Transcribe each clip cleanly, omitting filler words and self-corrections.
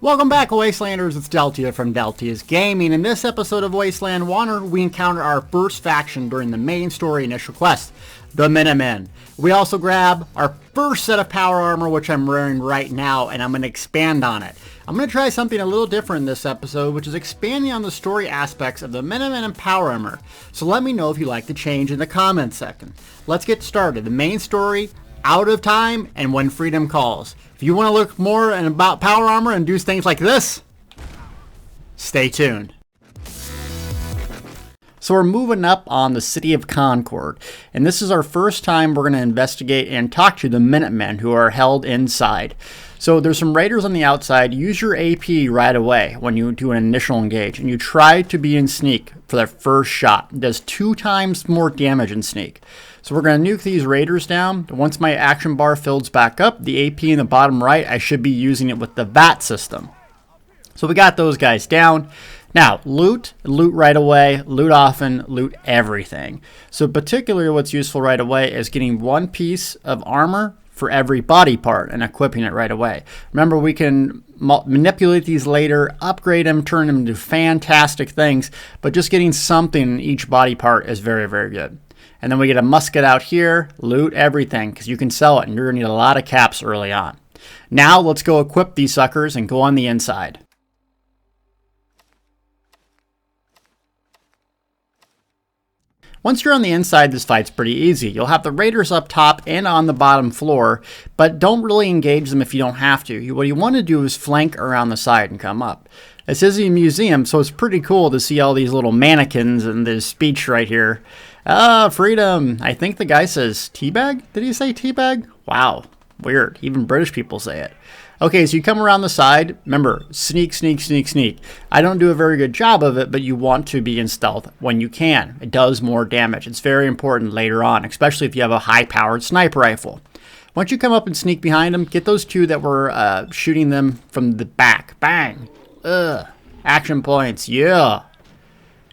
Welcome back, Wastelanders. It's Deltia from Deltia's Gaming. In this episode of Wasteland 1, we encounter our first faction during the main story initial quest, the Minutemen. We also grab our first set of power armor, which I'm wearing right now, and I'm going to expand on it. I'm going to try something a little different in this episode, which is expanding on the story aspects of the Minutemen and power armor. So let me know if you like the change in the comments section. Let's get started. The main story, Out of Time, and When Freedom Calls. If you want to look more about power armor and do things like this, stay tuned. So we're moving up on the city of Concord, and this is our first time we're going to investigate and talk to the Minutemen who are held inside. So there's some raiders on the outside. Use your AP right away when you do an initial engage, and you try to be in sneak for that first shot. It does 2 times more damage in sneak. So we're going to nuke these raiders down. Once my action bar fills back up, the AP in the bottom right, I should be using it with the VAT system. So we got those guys down. Now, loot right away, loot often, loot everything. So particularly what's useful right away is getting 1 piece of armor for every body part and equipping it right away. Remember, we can manipulate these later, upgrade them, turn them into fantastic things, but just getting something in each body part is very, very good. And then we get a musket out here, loot everything, because you can sell it, and you're going to need a lot of caps early on. Now, let's go equip these suckers and go on the inside. Once you're on the inside, this fight's pretty easy. You'll have the raiders up top and on the bottom floor, but don't really engage them if you don't have to. What you want to do is flank around the side and come up. This is a museum, so it's pretty cool to see all these little mannequins and this speech right here. Freedom. I think the guy says teabag? Did he say teabag? Wow, weird. Even British people say it. Okay, so you come around the side. Remember, sneak, sneak, sneak, sneak. I don't do a very good job of it, but you want to be in stealth when you can. It does more damage. It's very important later on, especially if you have a high-powered sniper rifle. Once you come up and sneak behind them, get those 2 that were shooting them from the back. Bang. Action points. Yeah.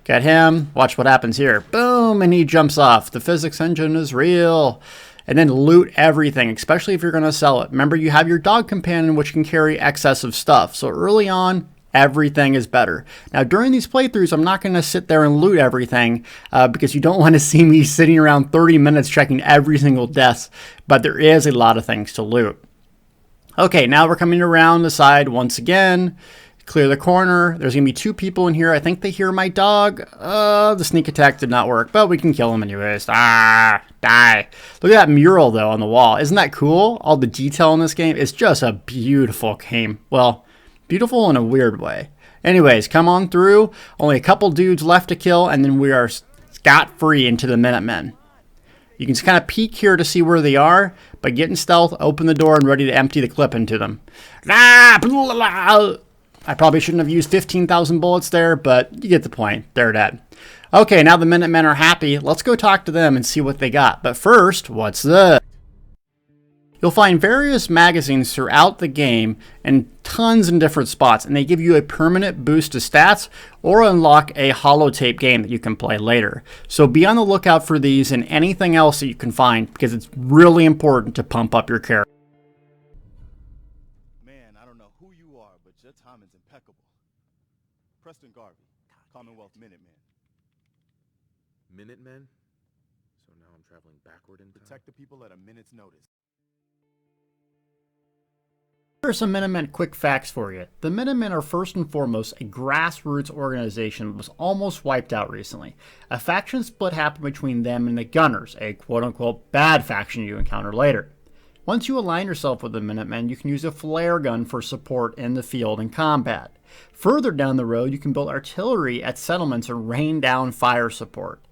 Get him. Watch what happens here. Boom, and he jumps off. The physics engine is real. And then loot everything, especially if you're going to sell it. Remember, you have your dog companion, which can carry excess of stuff. So early on, everything is better. Now, during these playthroughs, I'm not going to sit there and loot everything because you don't want to see me sitting around 30 minutes checking every single death. But there is a lot of things to loot. Okay, now we're coming around the side once again. Clear the corner. There's going to be 2 people in here. I think they hear my dog. The sneak attack did not work, but we can kill him anyways. Die. Look at that mural, though, on the wall. Isn't that cool? All the detail in this game is just a beautiful game. Well, beautiful in a weird way. Anyways, come on through. Only a couple dudes left to kill, and then we are scot-free into the Minutemen. You can just kind of peek here to see where they are, but get in stealth, open the door, and ready to empty the clip into them. I probably shouldn't have used 15,000 bullets there, but you get the point. They're dead. Okay, now the Minutemen are happy. Let's go talk to them and see what they got. But first, what's this? You'll find various magazines throughout the game and tons in different spots, and they give you a permanent boost to stats or unlock a holotape game that you can play later. So be on the lookout for these and anything else that you can find because it's really important to pump up your character. Your time is impeccable. Preston Garvey, Commonwealth Minutemen. Minutemen? So now I'm traveling backward in time? Protect the people at a minute's notice. Here are some Minutemen quick facts for you. The Minutemen are first and foremost a grassroots organization that was almost wiped out recently. A faction split happened between them and the Gunners, a quote-unquote bad faction you encounter later. Once you align yourself with the Minutemen, you can use a flare gun for support in the field and combat. Further down the road, you can build artillery at settlements and rain down fire support.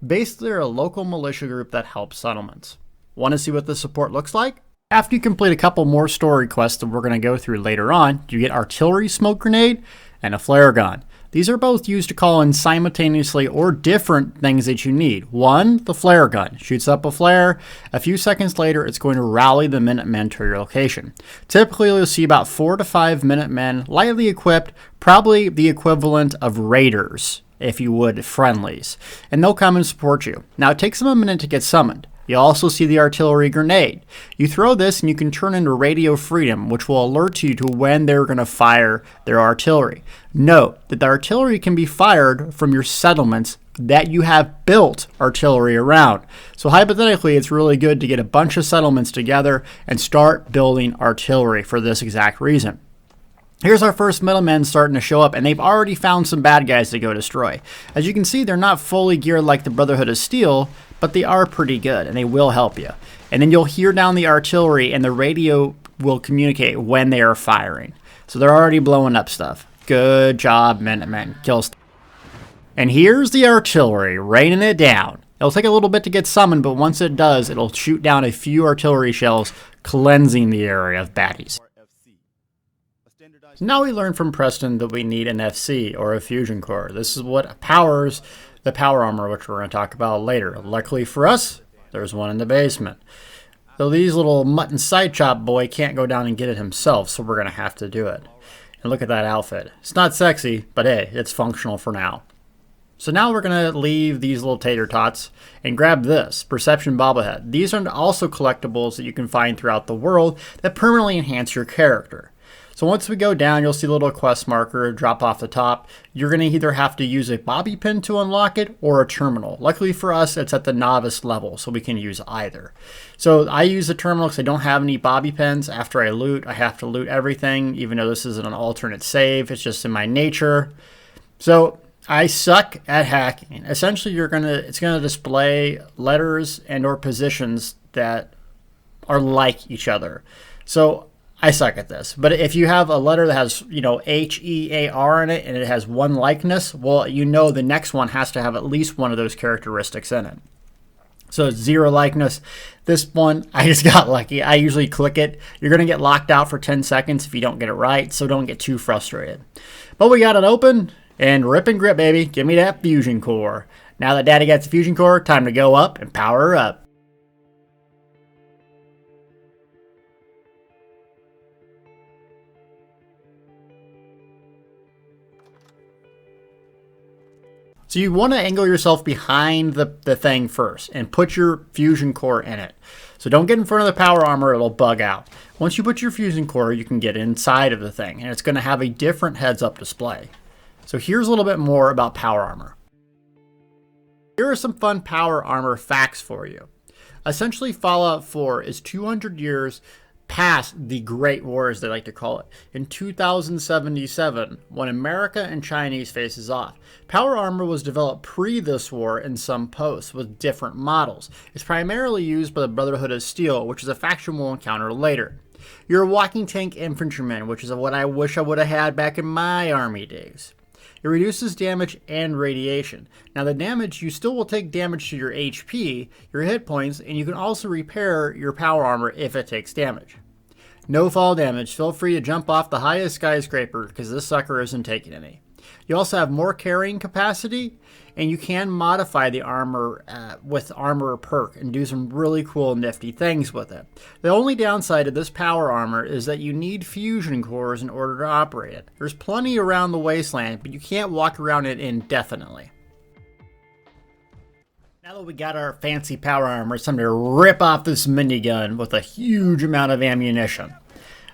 Basically, they're a local militia group that helps settlements. Want to see what the support looks like? After you complete a couple more story quests that we're going to go through later on, you get artillery smoke grenade and a flare gun. These are both used to call in simultaneously or different things that you need. One, the flare gun. Shoots up a flare. A few seconds later, it's going to rally the Minutemen to your location. Typically, you'll see about 4 to 5 Minutemen, lightly equipped, probably the equivalent of raiders, if you would, friendlies. And they'll come and support you. Now, it takes them a minute to get summoned. You also see the artillery grenade. You throw this and you can turn into radio freedom, which will alert you to when they're going to fire their artillery. Note that the artillery can be fired from your settlements that you have built artillery around. So hypothetically, it's really good to get a bunch of settlements together and start building artillery for this exact reason. Here's our first Minutemen starting to show up, and they've already found some bad guys to go destroy. As you can see, they're not fully geared like the Brotherhood of Steel, but they are pretty good, and they will help you. And then you'll hear down the artillery, and the radio will communicate when they are firing. So they're already blowing up stuff. Good job, Minutemen. Kill stuff. And here's the artillery, raining it down. It'll take a little bit to get summoned, but once it does, it'll shoot down a few artillery shells, cleansing the area of baddies. Now we learned from Preston that we need an FC, or a fusion core. This is what powers the power armor, which we're going to talk about later. Luckily for us, there's one in the basement. Though these little mutton side chop boy can't go down and get it himself, so we're going to have to do it. And look at that outfit. It's not sexy, but hey, it's functional for now. So now we're going to leave these little tater tots and grab this, Perception Bobblehead. These are also collectibles that you can find throughout the world that permanently enhance your character. So once we go down, you'll see a little quest marker drop off the top. You're going to either have to use a bobby pin to unlock it or a terminal. Luckily for us, it's at the novice level, so we can use either. So I use the terminal because I don't have any bobby pins. After I loot, I have to loot everything, even though this isn't an alternate save. It's just in my nature. So I suck at hacking. Essentially, it's gonna display letters and or positions that are like each other. So I suck at this. But if you have a letter that has, H-E-A-R in it and it has one likeness, well, the next one has to have at least one of those characteristics in it. So it's 0 likeness. This one, I just got lucky. I usually click it. You're going to get locked out for 10 seconds if you don't get it right, so don't get too frustrated. But we got it open, and rip and grip, baby. Give me that fusion core. Now that Daddy gets the fusion core, time to go up and power her up. So you want to angle yourself behind the thing first and put your fusion core in it. So don't get in front of the power armor, it'll bug out. Once you put your fusion core, you can get inside of the thing, and it's going to have a different heads-up display. So here's a little bit more about power armor. Here are some fun power armor facts for you. Essentially, Fallout 4 is 200 years past the Great War, as they like to call it, in 2077, when America and Chinese faces off. Power armor was developed pre this war in some posts with different models. It's primarily used by the Brotherhood of Steel, which is a faction we'll encounter later. You're a walking tank infantryman, which is what I wish I would have had back in my army days. It reduces damage and radiation. Now the damage, you still will take damage to your HP, your hit points, and you can also repair your power armor if it takes damage. No fall damage. Feel free to jump off the highest skyscraper because this sucker isn't taking any. You also have more carrying capacity, and you can modify the armor with armor perk and do some really cool nifty things with it. The only downside of this power armor is that you need fusion cores in order to operate it. There's plenty around the wasteland, but you can't walk around it indefinitely. Now that we got our fancy power armor, it's time to rip off this minigun with a huge amount of ammunition.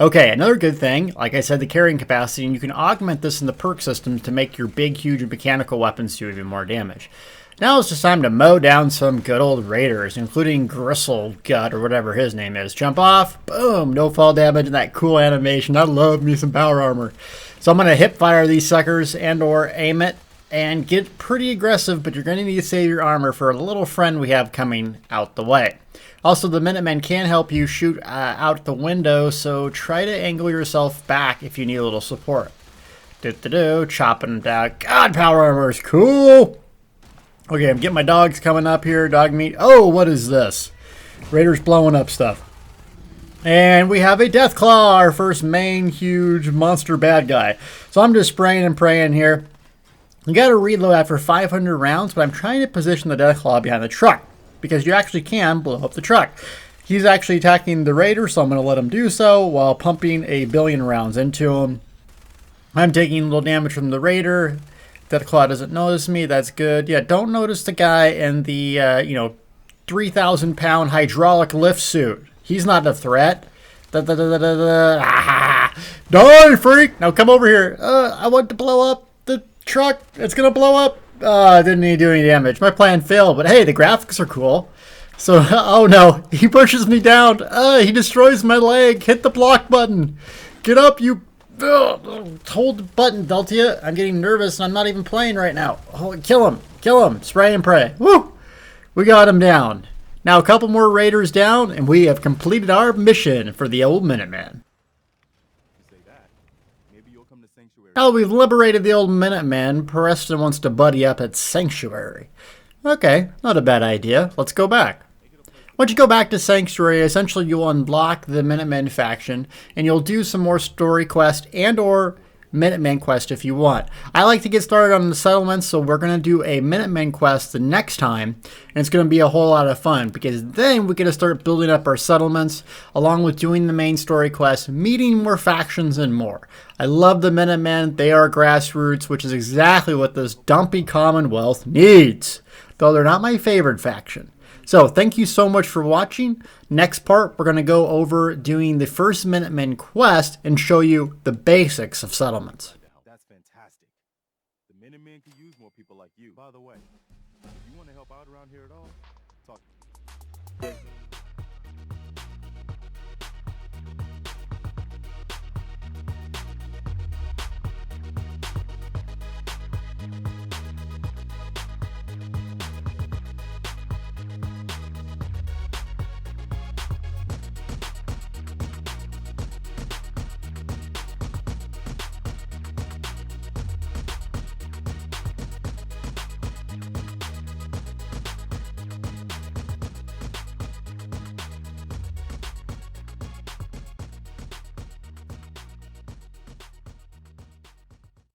Okay, another good thing, like I said, the carrying capacity, and you can augment this in the perk system to make your big, huge mechanical weapons do even more damage. Now it's just time to mow down some good old raiders, including Gristle Gut or whatever his name is. Jump off, boom, no fall damage, and that cool animation. I love me some power armor. So I'm going to hip fire these suckers and or aim it and get pretty aggressive, but you're going to need to save your armor for a little friend we have coming out the way. Also, the Minutemen can help you shoot out the window, so try to angle yourself back if you need a little support. Chopping them down. God, power armor is cool! Okay, I'm getting my dogs coming up here. Dog meat. Oh, what is this? Raiders blowing up stuff. And we have a Deathclaw, our first main, huge monster bad guy. So I'm just spraying and praying here. You got to reload after 500 rounds, but I'm trying to position the Deathclaw behind the truck, because you actually can blow up the truck. He's actually attacking the raider, so I'm going to let him do so while pumping a billion rounds into him. I'm taking a little damage from the raider. Deathclaw doesn't notice me. That's good. Yeah, don't notice the guy in the, 3,000-pound hydraulic lift suit. He's not a threat. Die, freak! Now come over here. I want to blow up the truck. It's gonna blow up. Didn't need to do any damage. My plan failed, but hey, the graphics are cool. So, oh no, he pushes me down. He destroys my leg. Hit the block button. Get up, you. Hold the button, Deltia. I'm getting nervous and I'm not even playing right now. Oh, kill him. Kill him. Spray and pray. Woo! We got him down. Now a couple more raiders down and we have completed our mission for the old Minutemen. You say that. Maybe you'll come to Sanctuary. Now we've liberated the old Minutemen, Preston wants to buddy up at Sanctuary. Okay, not a bad idea. Let's go back. Once you go back to Sanctuary, essentially you'll unlock the Minutemen faction, and you'll do some more story quest and or Minutemen quest if you want. I like to get started on the settlements, so we're going to do a Minutemen quest the next time, and it's going to be a whole lot of fun, because then we get to start building up our settlements, along with doing the main story quest, meeting more factions and more. I love the Minutemen. They are grassroots, which is exactly what this dumpy Commonwealth needs, though they're not my favorite faction. So thank you so much for watching. Next part, we're going to go over doing the first Minutemen quest and show you the basics of settlements. That's fantastic. The Minutemen could use more people like you. By the way, if you want to help out around here at all, talk to me.